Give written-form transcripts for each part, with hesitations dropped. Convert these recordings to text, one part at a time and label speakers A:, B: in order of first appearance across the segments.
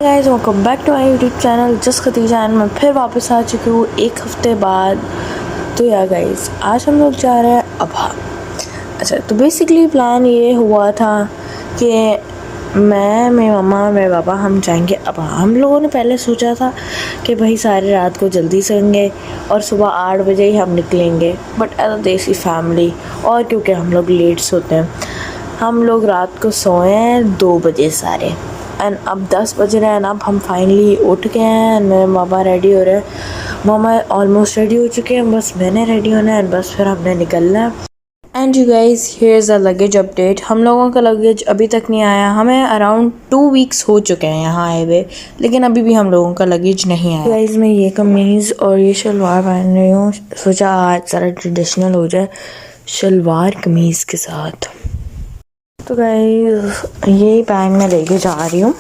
A: Guys welcome back to my YouTube channel just Khatija and मैं फिर वापस आ चुकी हूँ एक हफ्ते बाद। तो यार गाइस आज हम लोग जा रहे हैं अबहा। अच्छा, तो बेसिकली प्लान ये हुआ था कि मैं, मेरी मम्मा, मेरे पापा हम जाएंगे अबहा। हम लोगों ने पहले सोचा था कि भाई सारी रात को जल्दी सोएंगे और सुबह 8 बजे ही हम निकलेंगे, बट एज अ देसी फैमिली और क्योंकि हम लोग लेट सोते हैं, हम लोग रात को सोए हैं 2 बजे सारे। एंड अब 10 बज रहे हैं। अब हम फाइनली उठ गए हैं। मेरे मामा रेडी हो रहे हैं, मामा ऑलमोस्ट रेडी हो चुके हैं, बस मैंने रेडी होना है, बस फिर हमने निकलना है। And you guys here is a luggage update. हम लोगों का लगेज अभी तक नहीं आया। हमें अराउंड 2 वीक्स हो चुके हैं यहाँ आए हुए, लेकिन अभी भी हम लोगों का लगेज नहीं आया। गाइज मैं ये कमीज़ और ये शलवार पहन रही हूँ, सोचा आज सारा ट्रेडिशनल हो जाए शलवार कमीज़ के साथ। तो गाइस यही बैग मैं लेके जा रही हूँ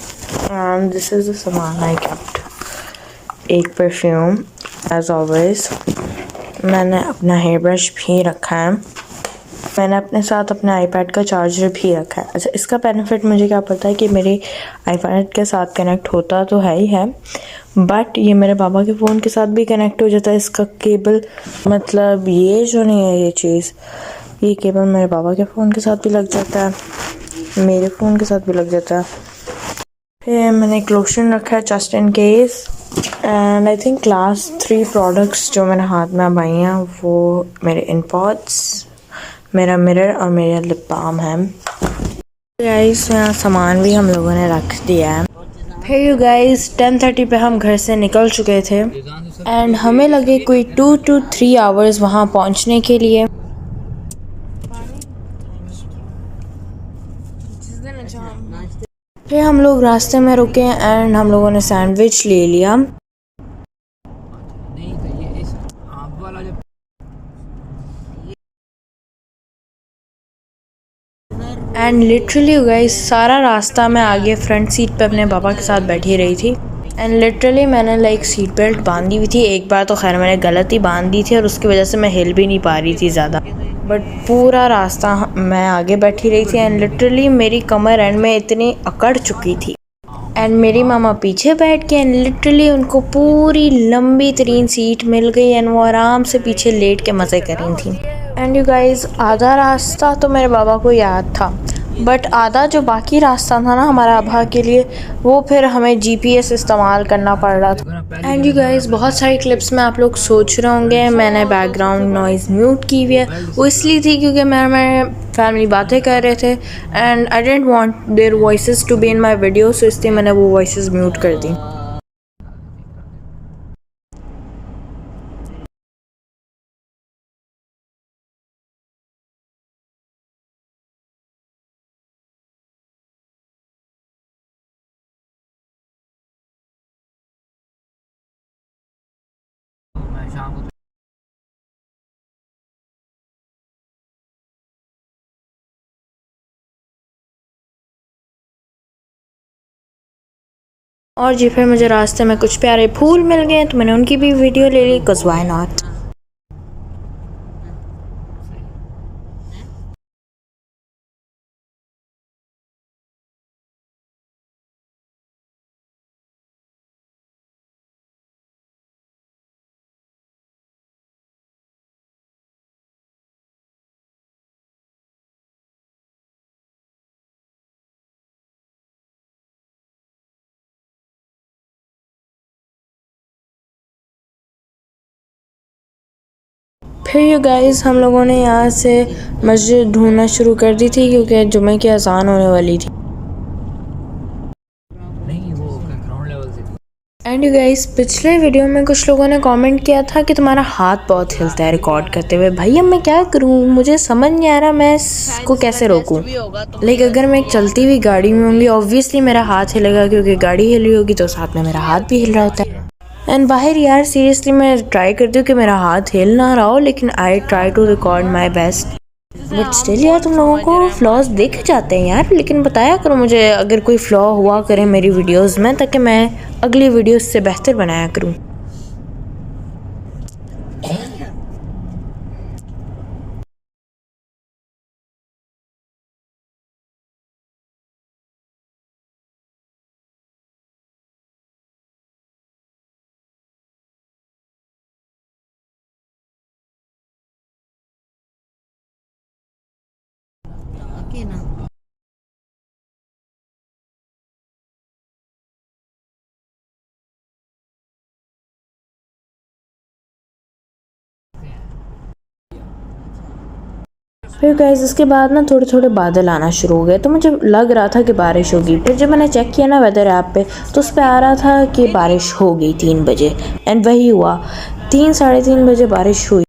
A: एंड दिस इज़ द सामान आई केप्ट। एक परफ्यूम एज ऑलवेज, मैंने अपना हेयर ब्रश भी रखा है, मैंने अपने साथ अपने आईपैड का चार्जर भी रखा है। अच्छा, इसका बेनिफिट मुझे क्या पता है कि मेरे आईपैड के साथ कनेक्ट होता तो है ही है, बट ये मेरे पापा के फ़ोन के साथ भी कनेक्ट हो जाता है इसका केबल। मतलब ये जो नहीं है ये चीज़, ये केबल मेरे पापा के फ़ोन के साथ भी लग जाता है, मेरे फ़ोन के साथ भी लग जाता है। फिर मैंने एक लोशन रखा है just in case. And I think class 3 products जो मेरे हाथ में अब आई हैं वो मेरे इनपॉट्स, मेरा मिरर और मेरा लिप बाम है। गाइस यहाँ सामान भी हम लोगों ने रख दिया है। फिर यू गाइस 10:30 पे हम घर से निकल चुके थे एंड हमें लगे कोई 2 to 3 आवर्स वहाँ पहुँचने के लिए। फिर हम लोग रास्ते में रुके एंड हम लोगों ने सैंडविच ले लिया। एंड लिटरली गाइस सारा रास्ता मैं आगे फ्रंट सीट पे अपने पापा के साथ बैठी रही थी एंड लिटरली मैंने लाइक सीट बेल्ट बांधी हुई थी। एक बार तो खैर मैंने गलत ही बांध दी थी और उसकी वजह से मैं हिल भी नहीं पा रही थी ज़्यादा, बट पूरा रास्ता मैं आगे बैठी रही थी एंड लिटरली मेरी कमर एंड में इतनी अकड़ चुकी थी एंड मेरी मामा पीछे बैठ के एंड लिटरली उनको पूरी लंबी तरीन सीट मिल गई एंड वो आराम से पीछे लेट के मज़े कर रही थी। एंड यू गाइस आधा रास्ता तो मेरे बाबा को याद था, बट आधा जो बाकी रास्ता था ना हमारा अबहा के लिए, वो फिर हमें जीपीएस इस्तेमाल करना पड़ रहा था। एंड यू गाइस बहुत सारी क्लिप्स में आप लोग सोच रहे होंगे मैंने बैकग्राउंड नॉइज़ म्यूट की हुई है, वो इसलिए थी क्योंकि मेरे फैमिली बातें कर रहे थे and I don't want their voices to be in my video, so इसलिए मैंने वो वॉइसेस म्यूट कर दी। और जी फिर मुझे रास्ते में कुछ प्यारे फूल मिल गए तो मैंने उनकी भी वीडियो ले ली, 'cause why not। फिर यू गाइस हम लोगों ने यहाँ से मस्जिद ढूंढना शुरू कर दी थी क्योंकि जुमे की अजान होने वाली थी। एंड यू गाइस पिछले वीडियो में कुछ लोगों ने कमेंट किया था कि तुम्हारा हाथ बहुत हिलता है रिकॉर्ड करते हुए। भाई अब मैं क्या करूँ, मुझे समझ नहीं आ रहा मैं इसको कैसे रोकूँ। लाइक अगर मैं एक चलती हुई गाड़ी में होंगी ऑब्वियसली मेरा हाथ हिलेगा क्योंकि गाड़ी हिल रही होगी तो साथ में मेरा हाथ भी हिल रहा होता है। एंड बाहर यार सीरियसली मैं ट्राई करती हूँ कि मेरा हाथ हिल ना रहा हो, लेकिन I try to record my best, but still यार तुम लोगों को फ्लॉज दिख जाते हैं यार। लेकिन बताया करो मुझे अगर कोई फ्लॉ हुआ करे मेरी वीडियोस में, ताकि मैं अगली वीडियोस से बेहतर बनाया करूँ।
B: के ना
A: फिर गाइस इसके बाद ना थोड़े थोड़े बादल आना शुरू हो गए, तो मुझे लग रहा था कि बारिश होगी। फिर जब मैंने चेक किया ना वेदर ऐप पे, तो उस पर आ रहा था कि बारिश हो गई 3 बजे। एंड वही हुआ, 3 साढ़े 3 बजे बारिश हुई।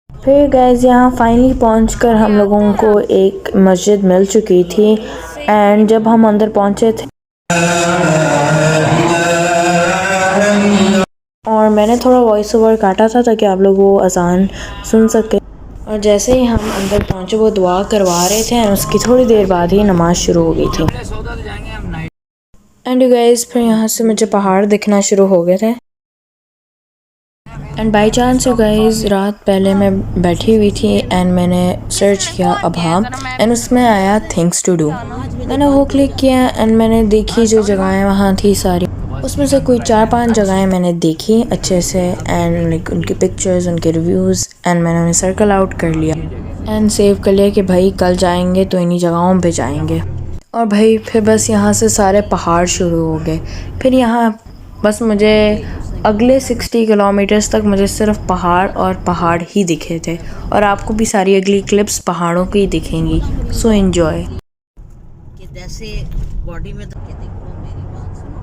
A: फिर गैस यहाँ फाइनली पहुँचकर हम लोगों को एक मस्जिद मिल चुकी थी। एंड जब हम अंदर पहुँचे थे और मैंने थोड़ा वॉइस ओवर काटा था ताकि आप लोग वो अजान सुन सके। और जैसे ही हम अंदर पहुँचे वो दुआ करवा रहे थे, और उसकी थोड़ी देर बाद ही नमाज़ शुरू हो गई थी। एंड यू गाइस फिर यहाँ से मुझे पहाड़ दिखना शुरू हो गए थे। And by chance you guys रात पहले मैं बैठी हुई थी एंड मैंने सर्च किया अभा, एंड उसमें आया थिंग्स टू डू। मैंने वो क्लिक किया एंड मैंने देखी जो जगहें वहाँ थी सारी, उसमें से कोई 4-5 जगहें मैंने देखी अच्छे से, एंड लाइक उनकी पिक्चर्स, उनके रिव्यूज़, एंड मैंने उन्हें सर्कल आउट कर लिया एंड सेव कर लिया कि भाई कल जाएंगे तो इन्हीं जगहों पे जाएंगे। और भाई फिर बस यहाँ से सारे पहाड़ शुरू हो गए। फिर यहाँ बस मुझे अगले 60 किलोमीटर्स तक मुझे सिर्फ पहाड़ और पहाड़ ही दिखे थे, और आपको भी सारी अगली क्लिप्स पहाड़ों की दिखेंगी। So enjoy.
B: कि जैसे बॉडी में तो कि देखो मेरी बात सुनो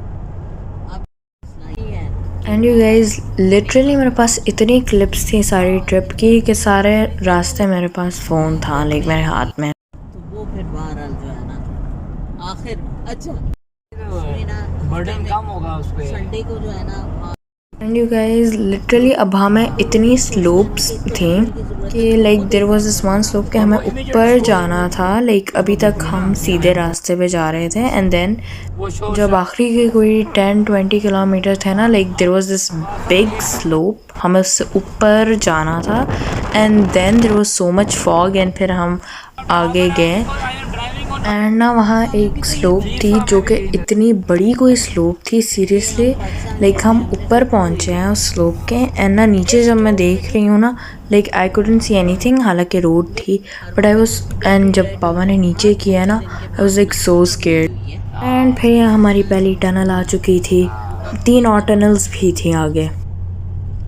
B: अब नहीं है।
A: एंड यू गाइज लिटरली मेरे पास इतनी क्लिप्स थी सारी ट्रिप की कि सारे रास्ते मेरे पास फ़ोन था लाइक मेरे हाथ में।
B: तो वो फिर बहरहाल जो है ना आखिर अच्छा
C: बर्डन कम होगा उस पे।
B: संडे को जो है ना
A: एंड यू गाइज लिटरली अभा में इतनी स्लोप्स थी कि like there was this one slope कि हमें ऊपर जाना था। लाइक अभी तक हम सीधे रास्ते पे जा रहे थे, एंड देन जब आखिरी के कोई 10-20 किलोमीटर थे ना, like there was this big slope, हमें उससे ऊपर जाना था। And then there was so much fog, and फिर हम आगे गए एंड ना वहाँ एक स्लोप थी जो कि इतनी बड़ी कोई स्लोप थी सीरियसली। लाइक हम ऊपर पहुँचे हैं उस स्लोप के, एंड ना नीचे जब मैं देख रही हूँ ना, like I couldn't see anything, हालांकि रोड थी बट आई वाज, एंड जब पापा ने नीचे किया ना I was like so scared. And फिर यहाँ हमारी पहली टनल आ चुकी थी, 3 और टनल्स भी थी आगे।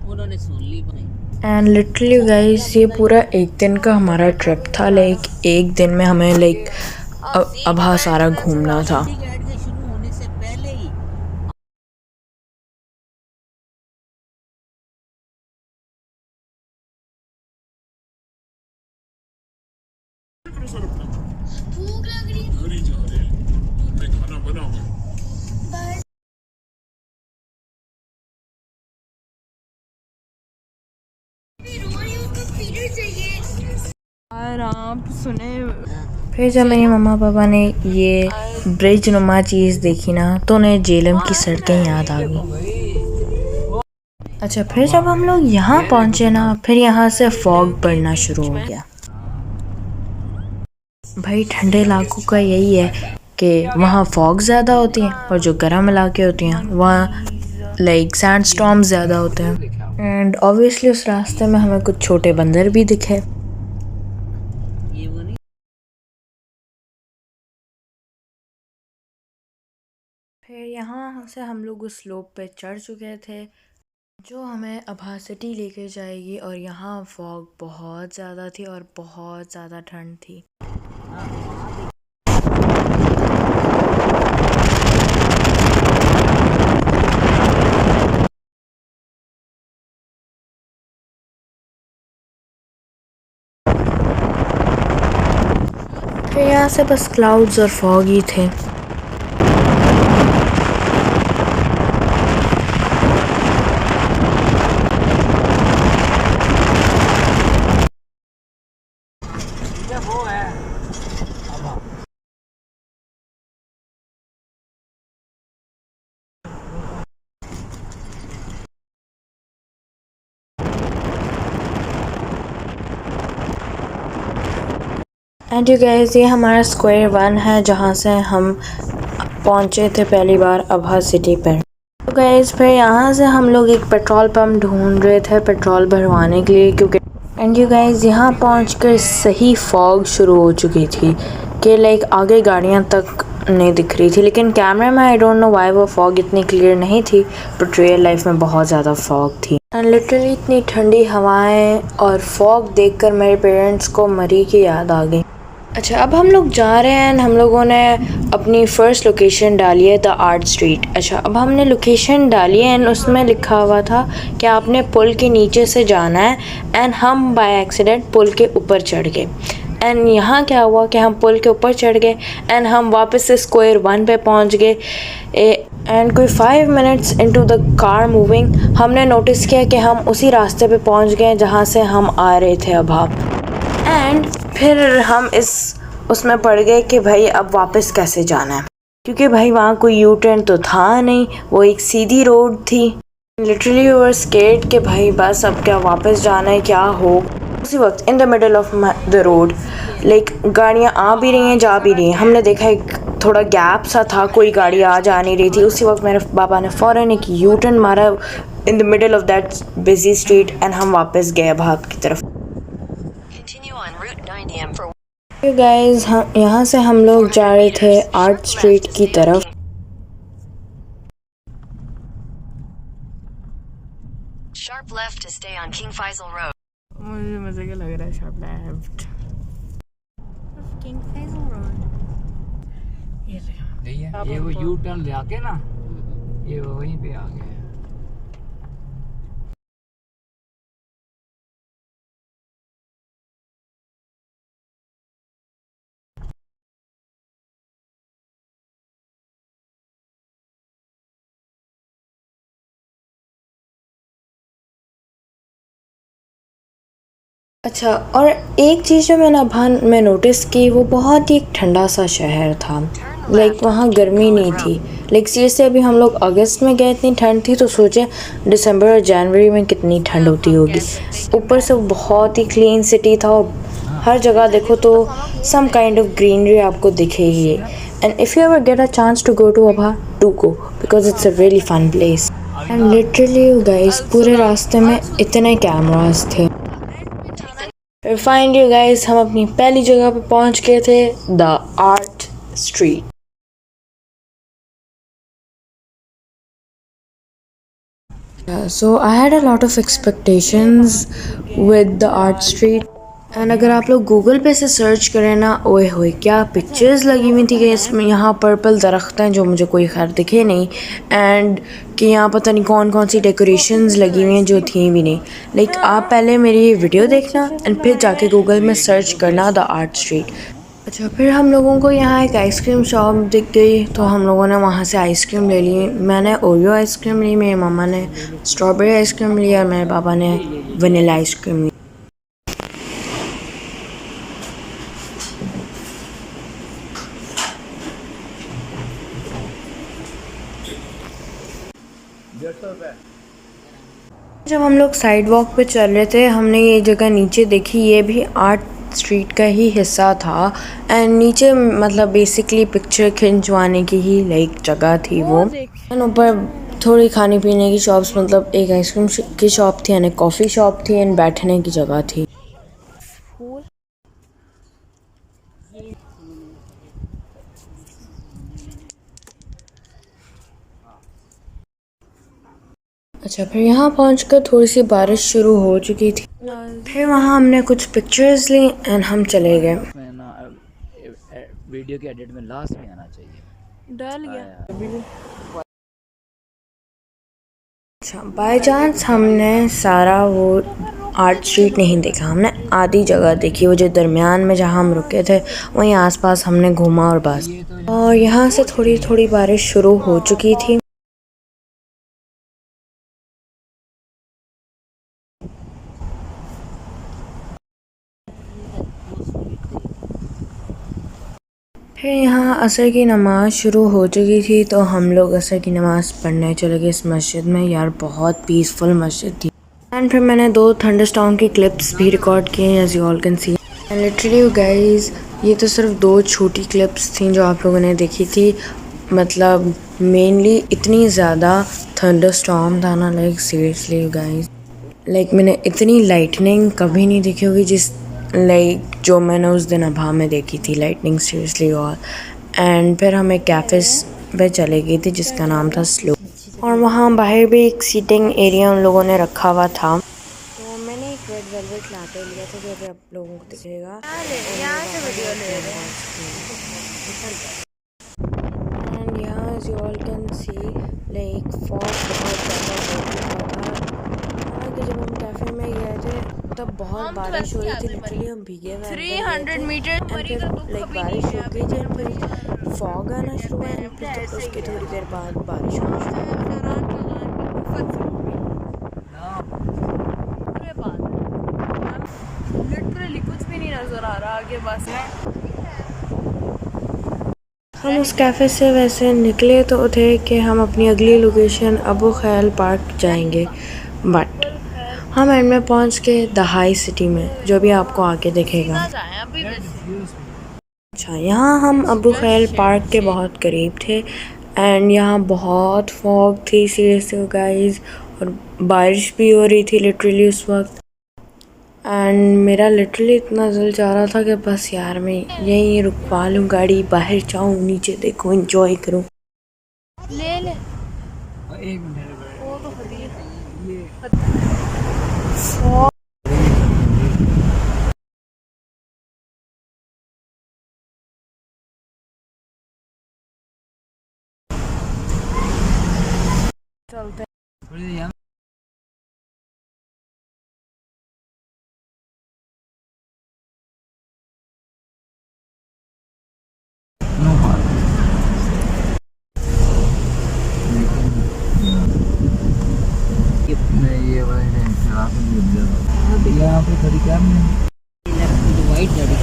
B: उन्होंने सुन ली
A: एंड लिटरली गाइस ये पूरा एक दिन का हमारा ट्रिप था। लाइक एक दिन में हमें लाइक अभा सारा घूमना था।
B: गाइड के शुरू होने से पहले ही
A: आप सुने। फिर जब मेरी मम्मा पापा ने ये ब्रिज नुमा चीज़ देखी ना, तो उन्हें जेलम की सड़कें याद आ गई। अच्छा फिर जब हम लोग यहाँ पहुँचे ना, फिर यहाँ से फॉग पड़ना शुरू हो गया। भाई ठंडे इलाकों का यही है कि वहाँ फॉग ज़्यादा होती हैं, और जो गर्म इलाके होते हैं वहाँ लाइक सैंड स्टॉर्म ज़्यादा होते हैं। एंड ऑब्वियसली उस रास्ते में हमें कुछ छोटे बंदर भी दिखे।
B: ये वो नहीं
A: फिर यहाँ से हम लोग उस स्लोप पे चढ़ चुके थे जो हमें अभा सिटी लेकर जाएगी, और यहाँ फॉग बहुत ज़्यादा थी और बहुत ज़्यादा ठंड थी। फिर यहाँ से बस क्लाउड्स और फॉग ही थे।
C: वो है अब
A: एंड यू गाइस, ये हमारा स्क्वायर वन है जहाँ से हम पहुँचे थे पहली बार अभा सिटी पर। तो गाइस फिर यहाँ से हम लोग एक पेट्रोल पंप ढूंढ रहे थे पेट्रोल भरवाने के लिए, क्योंकि एंड यू गाइस यहाँ पहुँचकर सही फॉग शुरू हो चुकी थी कि लाइक आगे गाड़ियाँ तक नहीं दिख रही थी। लेकिन कैमरे में आई डोंट नो व्हाई वो फॉग इतनी क्लियर नहीं थी, बट रियल लाइफ में बहुत ज़्यादा फॉग थी। एंड लिटरली इतनी ठंडी हवाएं और फॉग देखकर मेरे पेरेंट्स को मरी की याद आ गई। अच्छा, अब हम लोग जा रहे हैं। हम लोगों ने अपनी फ़र्स्ट लोकेशन डाली है द आर्ट स्ट्रीट। अच्छा, अब हमने लोकेशन डाली है एंड उसमें लिखा हुआ था कि आपने पुल के नीचे से जाना है, एंड हम बाय एक्सीडेंट पुल के ऊपर चढ़ गए। एंड यहाँ क्या हुआ कि हम पुल के ऊपर चढ़ गए एंड हम वापस से स्क्वायर वन पे पहुँच गए। एंड कोई 5 minutes into the car moving हमने नोटिस किया कि हम उसी रास्ते पे पहुँच गए जहाँ से हम आ रहे थे अभा। एंड फिर हम उसमें पड़ गए कि भाई अब वापस कैसे जाना है, क्योंकि भाई वहाँ कोई यू टर्न तो था नहीं, वो एक सीधी रोड थी। लिटरली वी वर स्केर्ड कि भाई बस अब क्या वापस जाना है, क्या हो। उसी वक्त in the middle of the road like गाड़ियाँ आ भी रही हैं जा भी रही हैं। हमने देखा एक थोड़ा गैप सा था, कोई गाड़ी आ जा नहीं रही थी। उसी वक्त मेरे पापा ने फ़ौरन एक यू टर्न मारा in the middle of that busy street and हम वापस गए भाग की तरफ। गाइस यहाँ से हम लोग जा रहे थे आर्ट स्ट्रीट की तरफ।
D: Sharp left to stay on King Faisal Road.
A: मुझे मजे का लग रहा है sharp left
D: King Faisal Road.
C: ये वो यू टर्न ले आके ना ये वहीं पे आ गए।
A: अच्छा, और एक चीज़ जो मैं नोटिस की, वो बहुत ही एक ठंडा सा शहर था। लाइक वहाँ गर्मी नहीं थी। लाइक सीरियसली अभी हम लोग अगस्त में गए, इतनी ठंड थी, तो सोचे दिसंबर और जनवरी में कितनी ठंड होती होगी। ऊपर से बहुत ही क्लीन सिटी था और हर जगह देखो तो सम काइंड ऑफ ग्रीनरी आपको दिखेगी। And if you ever get a chance to go to Abha, do go because it's a really fun place. And literally guys पूरे रास्ते में इतने कैमरास थे। फिर फाइनली गाइस हम अपनी पहली जगह पे पहुंच गए थे, the art street. So I had a lot of expectations with the art street. And अगर आप लोग गूगल पे से सर्च करें ना, ओए होए क्या पिक्चर्स लगी हुई थी कि इसमें यहाँ पर्पल दरख्त हैं जो मुझे कोई खैर दिखे नहीं, एंड कि यहाँ पता नहीं कौन कौन सी डेकोरेशंस लगी हुई हैं जो थी भी नहीं। लाइक आप पहले मेरी वीडियो देखना एंड फिर जाके गूगल में सर्च करना द आर्ट स्ट्रीट। अच्छा, फिर हम लोगों को यहाँ एक आइसक्रीम शॉप दिख गई, तो हम लोगों ने वहाँ से आइसक्रीम ले ली। मैंने ओरियो आइसक्रीम ली, मेरी मम्मा ने स्ट्रॉबेरी आइसक्रीम ली और मेरे पापा ने वनीला आइसक्रीम ली। जब हम लोग साइड वॉक पे चल रहे थे, हमने ये जगह नीचे देखी, ये भी आर्ट स्ट्रीट का ही हिस्सा था। एंड नीचे मतलब बेसिकली पिक्चर खिंचवाने की ही लाइक जगह थी वो। एंड ऊपर थोड़ी खाने पीने की शॉप्स, मतलब एक आइसक्रीम की शॉप थी एंड एक कॉफ़ी शॉप थी एंड बैठने की जगह थी। अच्छा, फिर यहाँ पहुँचकर थोड़ी सी बारिश शुरू हो चुकी थी। फिर वहाँ हमने कुछ पिक्चर्स ली एंड हम चले गए।
C: वीडियो के एडिट में लास्ट में आना चाहिए।
A: डाल गया। अच्छा, बाय चांस हमने सारा वो आर्ट स्ट्रीट नहीं देखा, हमने आधी जगह देखी। वो जो दरमियान में जहाँ हम रुके थे वहीं आसपास हमने घूमा और बस। और यहाँ से थोड़ी थोड़ी बारिश शुरू हो चुकी थी। फिर यहाँ असर की नमाज़ शुरू हो चुकी थी तो हम लोग असर की नमाज़ पढ़ने चले गए इस मस्जिद में। यार बहुत पीसफुल मस्जिद थी। एंड फिर मैंने 2 थंडरस्टॉर्म की क्लिप्स भी रिकॉर्ड किए as you all can see. And literally guys ये तो सिर्फ 2 छोटी क्लिप्स थी जो आप लोगों ने देखी थी। मतलब मेनली इतनी ज़्यादा थंडरस्टॉर्म था ना, लाइक सीरियसली गाइस, लाइक मैंने इतनी लाइटनिंग कभी नहीं देखी होगी जो मैंने उस दिन अभा में देखी थी लाइटनिंग, सीरियसली। और फिर हम एक कैफ़े पे चले गए थे जिसका नाम था स्लो, और वहाँ बाहर भी एक सीटिंग एरिया उन लोगों ने रखा हुआ था। तो मैंने एक रेड वेलवेट लाटे लिया था जो अभी आप लोगों को दिखेगा। एंड यहाँ as you all can see like fog बहुत ज़्यादा हो चुका था। हालांकि जब हम कैफ़े में गए थे तब बहुत बारिश हो रही थी, लिटरली हम भीगे हुए 300 मीटर फिर लाइक बारिश हो गई थी, फिर फॉग आना शुरू हुआ एंड फिर उसके थोड़ी देर बाद बारिश होना शुरू हुई।
E: लिटरली कुछ भी नहीं नजर आ रहा आगे बस है।
A: हम उस कैफ़े से वैसे निकले तो थे कि हम अपनी अगली लोकेशन अबू खयाल पार्क जाएंगे, बट हम एंड में पहुंच के द हाई सिटी में, जो भी आपको आगे दिखेगा। अच्छा, यहाँ हम अबू खयाल पार्क के बहुत करीब थे एंड यहाँ बहुत फॉग थी सीरियसली गाइस, और बारिश भी हो रही थी लिटरली उस वक्त। एंड मेरा लिटरली इतना दिल चाह रहा था कि बस यार मैं यहीं रुकवा लूँ गाड़ी, बाहर जाऊँ, नीचे देखूँ, एंजॉय करूँ।
E: ले ले
C: एक मिनट
E: वो तो खड़ी
C: ये
E: चलते
C: थोड़ी देर यहाँ नहीं, ये वाला यहाँ पे खड़ी क्या
B: वाइट गाड़ी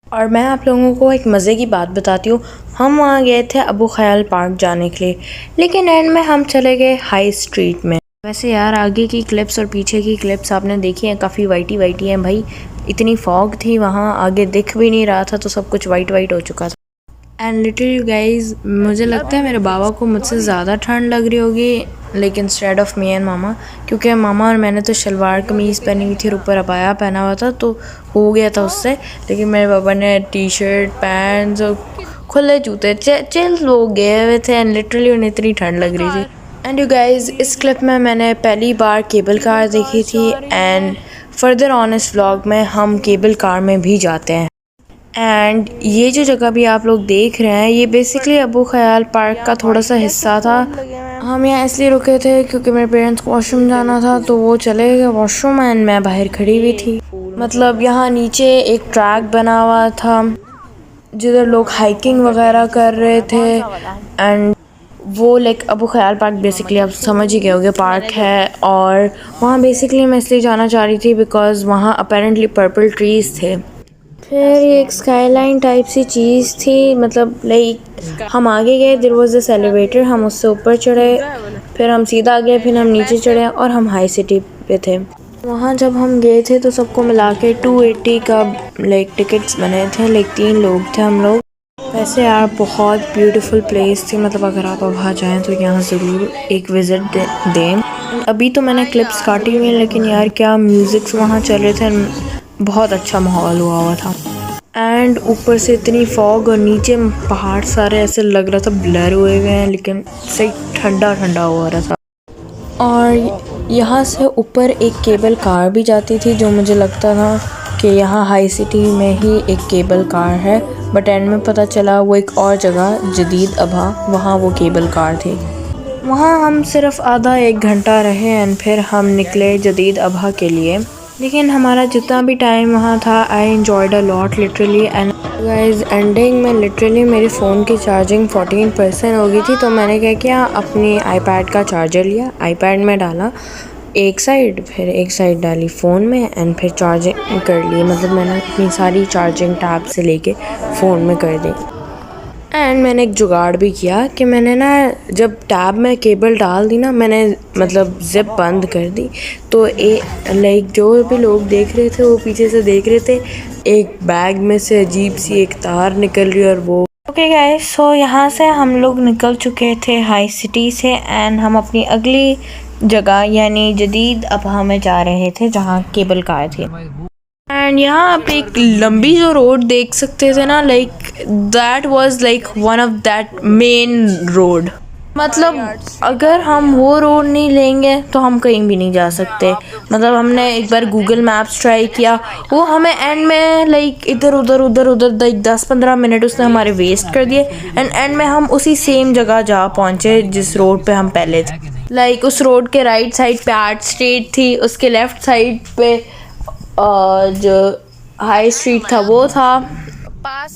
A: और मैं आप लोगों को एक मज़े की बात बताती हूँ। हम वहाँ गए थे अबू खयाल पार्क जाने के लिए, लेकिन एंड में हम चले गए हाई स्ट्रीट में। वैसे यार आगे की क्लिप्स और पीछे की क्लिप्स आपने देखी हैं, काफ़ी वाइटी वाइटी हैं भाई। इतनी फॉग थी वहाँ, आगे दिख भी नहीं रहा था, तो सब कुछ वाइट वाइट हो चुका था। एंड लिटरली गाइज मुझे लगता है मेरे बाबा को मुझसे ज़्यादा ठंड लग रही होगी, लेकिन इंस्टेड ऑफ मी एंड मामा, क्योंकि मामा और मैंने तो शलवार कमीज़ पहनी हुई थी और ऊपर अबाया पहना हुआ था, तो हो गया था उससे। लेकिन मेरे पापा ने टी शर्ट पैंट्स और खुले जूते चिल वो गए हुए थे एंड लिटरली उन्हें इतनी ठंड लग रही थी। एंड यू गाइज इस क्लिप में मैंने पहली बार केबल कार देखी थी एंड फर्दर ऑन इस व्लॉग में हम केबल कार में भी जाते हैं। एंड ये जो जगह भी आप लोग देख रहे हैं ये बेसिकली अबू खयाल पार्क का थोड़ा सा हिस्सा था। हम यहाँ इसलिए रुके थे क्योंकि मेरे पेरेंट्स को वॉशरूम जाना था, तो वो चले गए वॉशरूम एंड मैं बाहर खड़ी हुई थी। मतलब यहाँ नीचे एक ट्रैक बना हुआ था जिधर लोग हाइकिंग वगैरह कर रहे थे एंड वो लाइक अबू खयाल पार्क बेसिकली आप समझ ही गए होंगे पार्क है। और वहाँ बेसिकली मैं इसलिए जाना चाह रही थी बिकॉज़ वहाँ अपेरेंटली पर्पल ट्रीज़ थे। फिर ये एक स्काईलाइन टाइप सी चीज़ थी, मतलब लाइक हम आगे गए, देयर वाज दिस एलिवेटर, हम उससे ऊपर चढ़े, फिर हम सीधा गए, फिर हम नीचे चढ़े और हम हाई सिटी पे थे। वहाँ जब हम गए थे तो सबको मिला के 280 का लाइक टिकट्स बने थे, लाइक 3 लोग थे हम लोग। वैसे यार बहुत ब्यूटीफुल प्लेस थी, मतलब अगर आप वहाँ जाएँ तो यहाँ ज़रूर एक विज़िट दें। अभी तो मैंने क्लिप्स काटी हुई हैं, लेकिन यार क्या म्यूज़िक्स वहाँ चल रहे थे, बहुत अच्छा माहौल हुआ था। एंड ऊपर से इतनी फॉग और नीचे पहाड़ सारे ऐसे लग रहा था ब्लर हुए हुए हैं, लेकिन सही ठंडा ठंडा हो रहा था। और यहाँ से ऊपर एक केबल कार भी जाती थी, जो मुझे लगता था कि यहाँ हाई सिटी में ही एक केबल कार है, बट एंड में पता चला वो एक और जगह जदीद अभा, वहाँ वो केबल कार थी। वहाँ हम सिर्फ आधा एक घंटा रहे एंड फिर हम निकले जदीद अभा के लिए। लेकिन हमारा जितना भी टाइम वहाँ था I enjoyed a lot literally. And guys ending में लिटरली मेरे फ़ोन की चार्जिंग 14% हो गई थी, तो मैंने क्या किया, अपनी आईपैड का चार्जर लिया, आईपैड में डाला एक साइड, फिर एक साइड डाली फ़ोन में एंड फिर चार्जिंग कर ली। मतलब मैंने अपनी सारी चार्जिंग टैब से लेके फ़ोन में कर दी। एंड मैंने एक जुगाड़ भी किया कि मैंने ना जब टैब में केबल डाल दी ना, मैंने मतलब ज़िप बंद कर दी। तो लाइक जो भी लोग देख रहे थे वो पीछे से देख रहे थे, एक बैग में से अजीब सी एक तार निकल रही और वो ओके गाइस, सो यहाँ से हम लोग निकल चुके थे हाई सिटी से एंड हम अपनी अगली जगह यानी जदीद अबहा में जा रहे थे जहाँ केबल कार थी। एंड यहाँ आप एक लंबी जो रोड देख सकते थे ना, like that was like one of that main road. मतलब अगर हम वो रोड नहीं लेंगे तो हम कहीं भी नहीं जा सकते। मतलब हमने एक बार गूगल मैप्स ट्राई किया, वो हमें एंड में लाइक इधर उधर 10-15 मिनट उसने हमारे वेस्ट कर दिए एंड एंड में हम उसी सेम जगह जा पहुँचे जिस रोड पे हम पहले थे। लाइक उस रोड के राइट साइड पे आर्ट स्ट्रीट थी, उसके लेफ़्ट साइड पे जो हाई स्ट्रीट था वो था।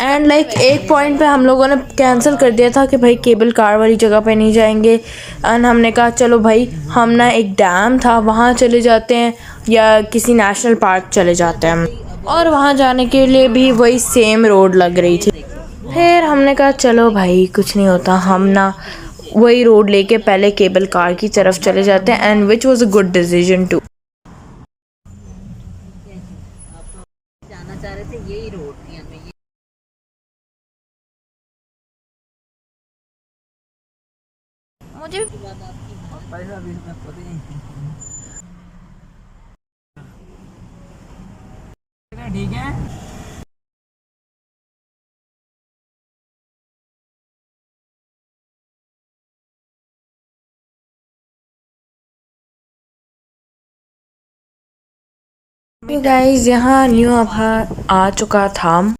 A: एंड लाइक एक पॉइंट पे हम लोगों ने कैंसिल कर दिया था कि भाई केबल कार वाली जगह पे नहीं जाएंगे। एंड हमने कहा चलो भाई हम ना एक डैम था वहाँ चले जाते हैं या किसी नेशनल पार्क चले जाते हैं। और वहाँ जाने के लिए भी वही सेम रोड लग रही थी। फिर हमने कहा चलो भाई कुछ नहीं होता, हम ना वही रोड लेके पहले केबल कार की तरफ चले जाते हैं and which was a good decision too.
B: जाना चाह रहे थे यही रोड थी हमें ये
E: मुझे
C: पैसा भी इसमें पता ही नहीं। ठीक है
A: गाइस, यहाँ न्यू अबहा आ चुका था।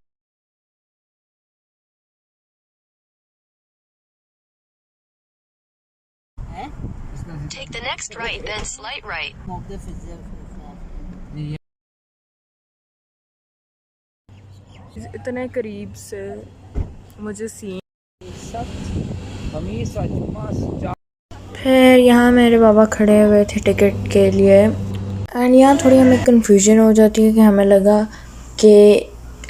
D: Take the next right, then slight right.
B: मौके फिर
E: इतने करीब से मुझे सीन
A: फिर यहाँ मेरे बाबा खड़े हुए थे टिकट के लिए एंड यहाँ थोड़ी हमें कन्फ्यूजन हो जाती है कि हमें लगा कि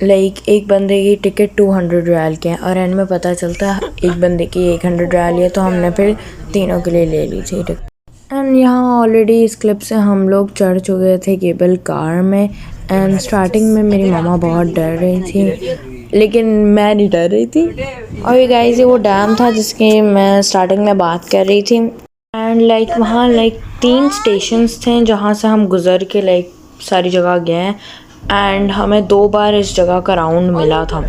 A: लाइक एक बंदे की टिकट 200 रियाल की है और एंड में पता चलता है एक बंदे की 100 रियाल है। तो हमने फिर तीनों के लिए ले ली थी टिकट। एंड यहाँ ऑलरेडी इस क्लिप से हम लोग चढ़ चुके थे केबल कार में एंड स्टार्टिंग में मेरी मामा बहुत डर रही थी लेकिन मैं नहीं डर रही थी। और ये गाइस, ये वो डैम था जिसकी मैं स्टार्टिंग में बात कर रही थी। एंड लाइक वहाँ लाइक 3 स्टेशंस थे जहाँ से हम गुज़र के लाइक सारी जगह गए एंड हमें 2 बार इस जगह का राउंड मिला था।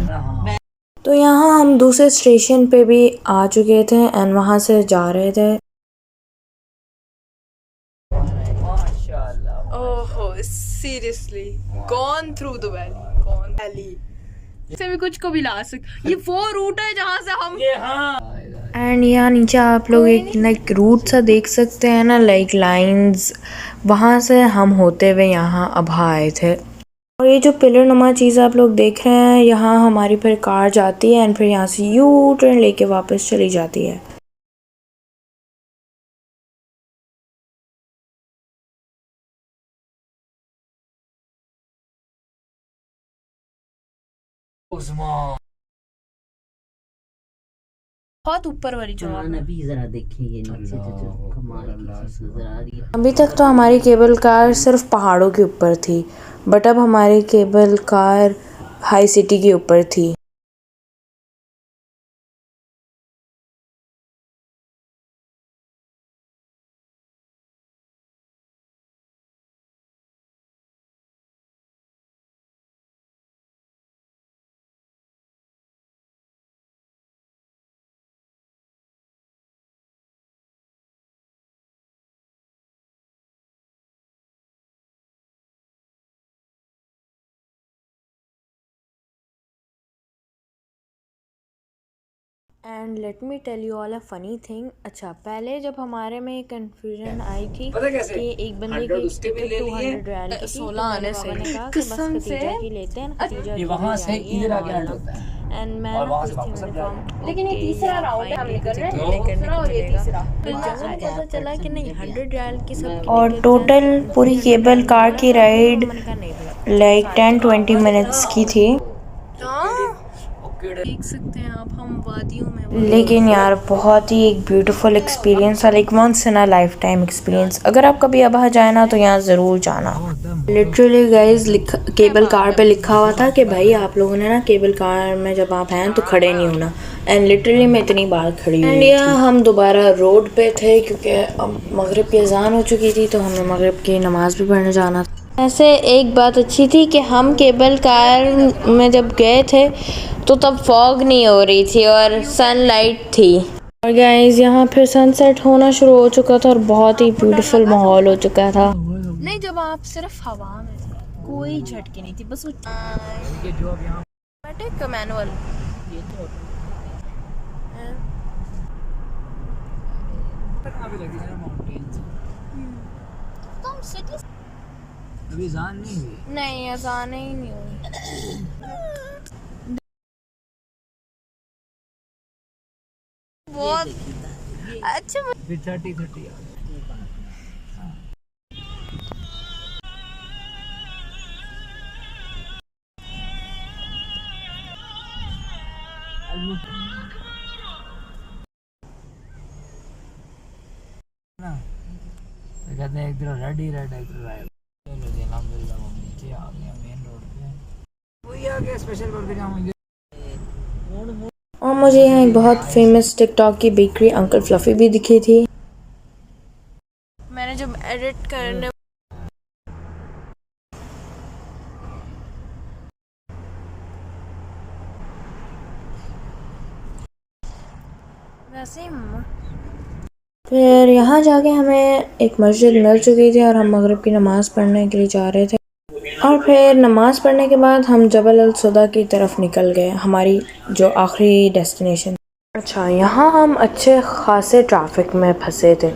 A: तो यहाँ हम दूसरे स्टेशन पे भी आ चुके थे एंड वहाँ से जा रहे थे।
E: ओहो seriously gone through the valley से भी कुछ को भी ला सकते। ये वो रूट है जहाँ से हम
A: एंड यहाँ नीचे आप लोग एक लाइक रूट सा देख सकते हैं ना, लाइक लाइंस, वहाँ से हम होते हुए यहाँ अबहा आए थे। और ये जो पिलर नुमा चीज़ आप लोग देख रहे हैं, यहाँ हमारी फिर कार जाती है एंड फिर यहाँ से यू टर्न लेके वापस चली जाती है।
E: बहुत ऊपर वाली जगह
B: अभी जरा देखेंगे नीचे जो कमाल की चीज नजर आ रही है।
A: अभी तक तो हमारी केबल कार सिर्फ पहाड़ों के ऊपर थी बट अब हमारी केबल कार हाई सिटी के ऊपर थी। And let me tell you all a funny thing. अच्छा, पहले जब हमारे में कंफ्यूजन आई थी कि एक बंदे की टिकट 200 रियाल की
E: 16 आने से
A: कहा कि बस खतीजा की लेते हैं, खतीजा
C: वहाँ से इधर आके ऐड होता है।
A: एंड मैं ना खुश थी मैंने कहा
E: लेकिन ये तीसरा राउंड है, हम निकल रहे हैं
A: दूसरा
E: और ये तीसरा।
A: फिर जहाँ पता चला कि नहीं 100 रियाल की सब। और टोटल पूरी केबल कार की राइड लाइक 10-20 मिनट्स की थी।
E: देख सकते हैं आप हम वादियों में।
A: लेकिन यार बहुत ही एक ब्यूटीफुल एक्सपीरियंस था, like once in a lifetime experience. अगर आप कभी अबहा जाए ना तो यहाँ ज़रूर जाना। लिटरली गाइज केबल कार पे लिखा हुआ था कि भाई आप लोगों ने ना केबल कार में जब आप हैं तो खड़े नहीं होना। एंड लिटरली मैं इतनी बार खड़ी हुई थी। हम दोबारा रोड पे थे क्योंकि अब मगरिब की अजान हो चुकी थी तो हमें मगरिब की नमाज़ भी पढ़ने जाना था। ऐसे एक बात अच्छी थी कि हम केबल कार में जब गए थे तो तब फॉग नहीं हो रही थी और सनलाइट थी। और गाइस यहाँ फिर सनसेट होना शुरू हो चुका था और बहुत ही ब्यूटीफुल माहौल हो चुका था।
E: नहीं, जब आप सिर्फ हवा में थे, कोई झटके नहीं थी, बस वो ऑटोमेटिक मैनुअल। तुम सिटी
C: अभी जान नहीं हुई।
E: नहीं, अजान ही नहीं हुई। बहुत अच्छा।
C: फिर 30 ना तो कहते हैं एक तरफ रेड ही रेड एक तरफ राइट। चलो जी अल्हम्दुलिल्लाह हम नीचे आ गए मेन रोड पे। वही आ गया स्पेशल बर्गर जहाँ मुझे।
A: और मुझे यहाँ एक बहुत फेमस टिकटॉक की बेकरी अंकल फ्लफी भी दिखी थी।
E: मैंने जब एडिट करने वैसे ही
A: फिर यहाँ जाके हमें एक मस्जिद मिल चुकी थी और हम मगरिब की नमाज़ पढ़ने के लिए जा रहे थे। और फिर नमाज़ पढ़ने के बाद हम जबल अल सुदा की तरफ निकल गए, हमारी जो आखिरी डेस्टिनेशन। अच्छा, यहाँ हम अच्छे खासे ट्रैफिक में फंसे थे।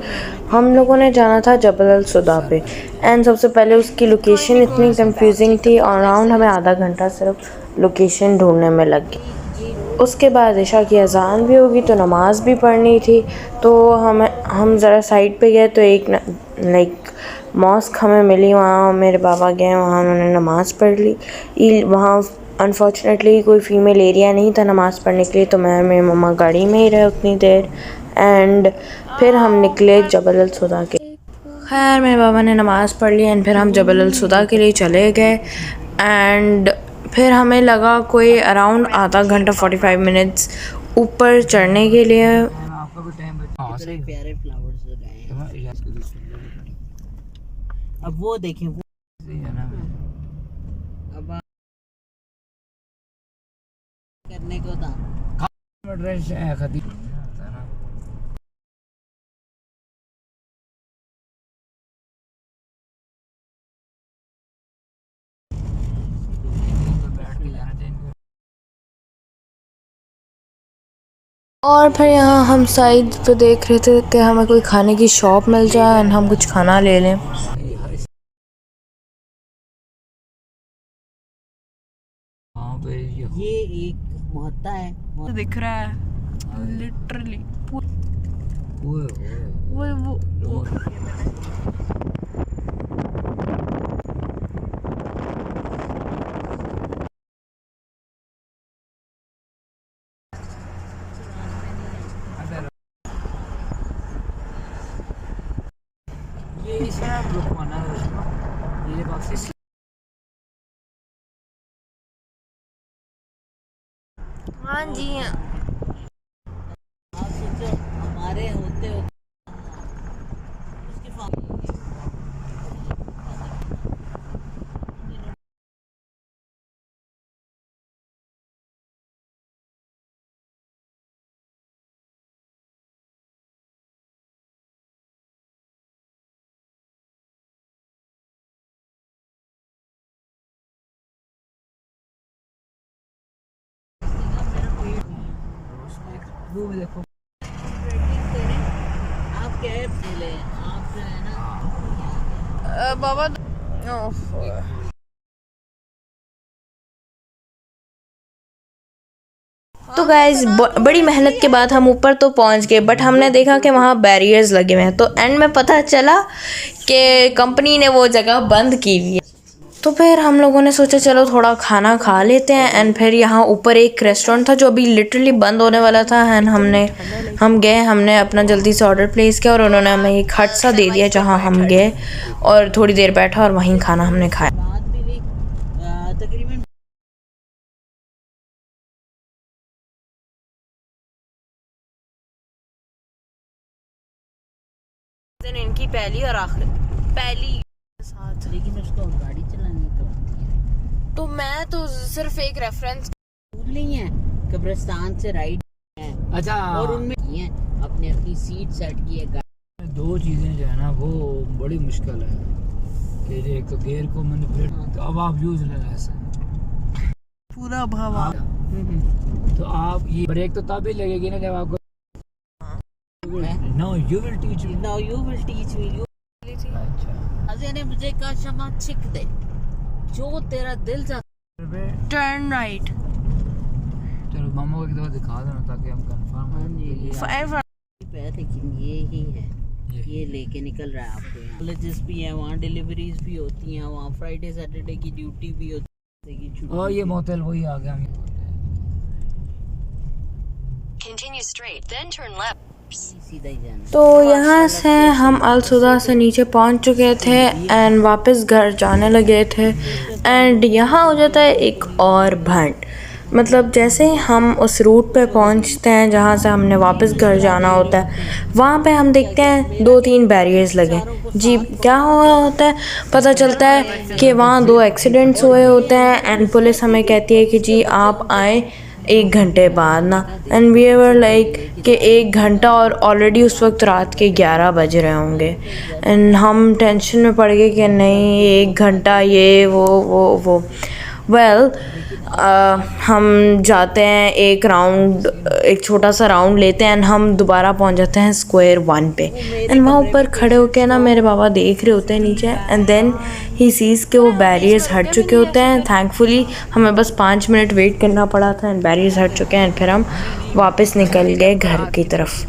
A: हम लोगों ने जाना था जबल अल सुदा पे एंड सबसे पहले उसकी लोकेशन इतनी कंफ्यूजिंग थी और अराउंड हमें आधा घंटा सिर्फ लोकेशन ढूंढने में लग गया। उसके बाद इशा की अजान भी होगी तो नमाज़ भी पढ़नी थी, तो हम ज़रा साइड पे गए तो एक लाइक मॉस्क हमें मिली। वहाँ मेरे बाबा गए, वहाँ उन्होंने नमाज़ पढ़ ली। वहाँ अनफॉर्चुनेटली कोई फ़ीमेल एरिया नहीं था नमाज़ पढ़ने के लिए, तो मैं मेरी मम्मा गाड़ी में ही रहे उतनी देर। एंड फिर हम निकले जबल अल सुदा के। खैर मेरे बाबा ने नमाज़ पढ़ ली एंड फिर हम जबल अल सुदा के लिए चले गए। एंड फिर हमें लगा कोई अराउंड आधा घंटा 45 मिनट्स ऊपर चढ़ने के लिए।
C: आपका भी टाइम बचा।
B: इतने प्यारे फ्लावर्स लगाए हैं। अब वो देखें वो अब करने को था
C: ड्रेस है खदी।
A: और फिर यहाँ हम साइड पे देख रहे थे कि हमें कोई खाने की शॉप मिल जाए एंड हम कुछ खाना ले लें।
B: ये एक मोहत्ता है,
E: दिख रहा है लिटरली वो
C: ये इसमें रुकवाना है उसको ये बॉक्सेस।
E: हाँ जी
B: आप सोचो हमारे होते होते उसके
C: वो देखो
B: आप क्या है ले आप जो है ना
E: बाबा
A: तो गाइज बड़ी मेहनत के बाद हम ऊपर तो पहुंच गए, बट हमने देखा कि वहाँ बैरियर्स लगे हुए हैं। तो एंड में पता चला कि कंपनी ने वो जगह बंद की हुई है। तो फिर हम लोगों ने सोचा चलो थोड़ा खाना खा लेते हैं। एंड फिर यहाँ ऊपर एक रेस्टोरेंट था जो अभी लिटरली बंद होने वाला था। एंड हम गए, हमने अपना जल्दी से ऑर्डर प्लेस किया और उन्होंने हमें एक हट सा दे दिया जहाँ हम गए और थोड़ी देर बैठा और वहीं खाना हमने खाया।
B: बाद में भी तकरीबन
A: इनकी पहली और आखिरी पहली साथ।
B: लेकिन उसको गाड़ी चलानी तो आती है।
A: तो मैं तो सिर्फ एक रेफरेंस
B: स्कूल नहीं है, कब्रिस्तान से राइड है
C: अच्छा,
B: और उनमें की है अपने अपनी सीट सेट की है।
C: दो चीज़ें जो है ना वो बड़ी मुश्किल है कि एक तो गेयर को मैनिपुलेट, तो अब आप यूज़ लेना ऐसा
A: पूरा भवा।
C: तो आप ये ब्रेक तो तभी लगेगी ना जब आपको now you will teach me.
B: Now you will teach me.
C: अच्छा
B: अजय ने मुझे कहा शमा छिक दे, जो तेरा दिल चाहता।
A: Turn right.
C: चलो मामा को एक दफा दिखा देना ताकि हम कंफर्म
B: हाँ
C: हो
B: जी,
C: कि
B: लेकिन ये ही है, ये लेके निकल रहा है आपको। यहाँ कॉलेजेस भी हैं, वहाँ डिलीवरीज भी होती हैं, वहाँ फ्राइडे सैटरडे की ड्यूटी भी होती है।
C: और ये मोटेल वही आ गया।
D: Continue straight, then turn left.
B: सीधा ही जाना।
A: तो यहाँ से हम अलसुदा से नीचे पहुँच चुके थे एंड वापस घर जाने लगे थे। एंड यहाँ हो जाता है एक और भंड, मतलब जैसे ही हम उस रूट पे पहुँचते हैं जहाँ से हमने वापस घर जाना होता है, वहाँ पे हम देखते हैं 2-3 बैरियर्स लगे। जी क्या हुआ होता है, पता चलता है कि वहाँ 2 एक्सीडेंट्स हुए होते हैं एंड पुलिस हमें कहती है कि जी आप आए 1 घंटे बाद ना। एंड वी वर लाइक कि 1 घंटा और ऑलरेडी उस वक्त रात के 11 बज रहे होंगे। एंड हम टेंशन में पड़ गए कि नहीं 1 घंटा ये वो वेल हम जाते हैं एक छोटा सा राउंड लेते हैं एंड हम दोबारा पहुंच जाते हैं स्क्वायर 1 पे। एंड वहाँ ऊपर खड़े होके ना मेरे पापा देख रहे होते हैं नीचे एंड देन ही सीज के वो बैरियर्स हट चुके होते हैं। थैंकफुली हमें बस 5 मिनट वेट करना पड़ा था एंड बैरियर्स हट चुके हैं एंड फिर हम वापस निकल गए घर की तरफ।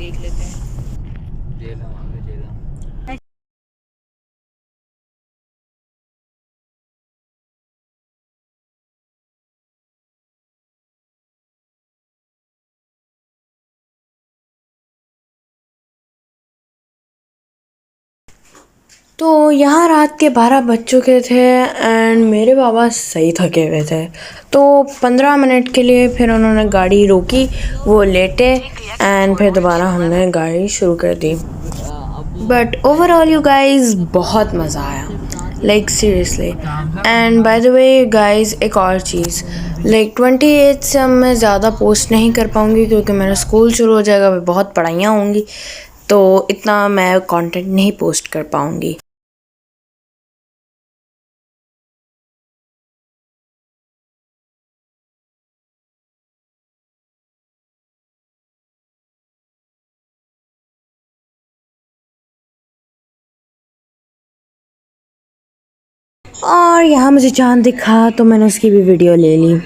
A: तो यहाँ रात के 12 बज चुके थे एंड मेरे बाबा सही थके हुए थे। तो 15 मिनट के लिए फिर उन्होंने गाड़ी रोकी, वो लेटे एंड फिर दोबारा हमने गाड़ी शुरू कर दी। बट ओवरऑल यू गाइज बहुत मज़ा आया, like seriously. And by the way guys एक और चीज़, लाइक 28 से अब मैं ज़्यादा पोस्ट नहीं कर पाऊँगी क्योंकि मेरा स्कूल शुरू हो जाएगा, बहुत पढ़ाइयाँ होंगी, तो इतना मैं कंटेंट नहीं पोस्ट कर पाऊँगी। और यहाँ मुझे चाँद दिखा तो मैंने उसकी भी वीडियो ले ली।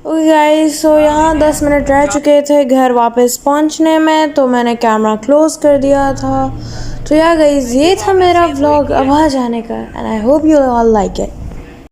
A: ओके गाइस, सो यहाँ 10 मिनट रह चुके थे घर वापस पहुँचने में, तो मैंने कैमरा क्लोज कर दिया था। तो यार गाइस, ये था मेरा व्लॉग अबहा जाने का, and I hope you all like it.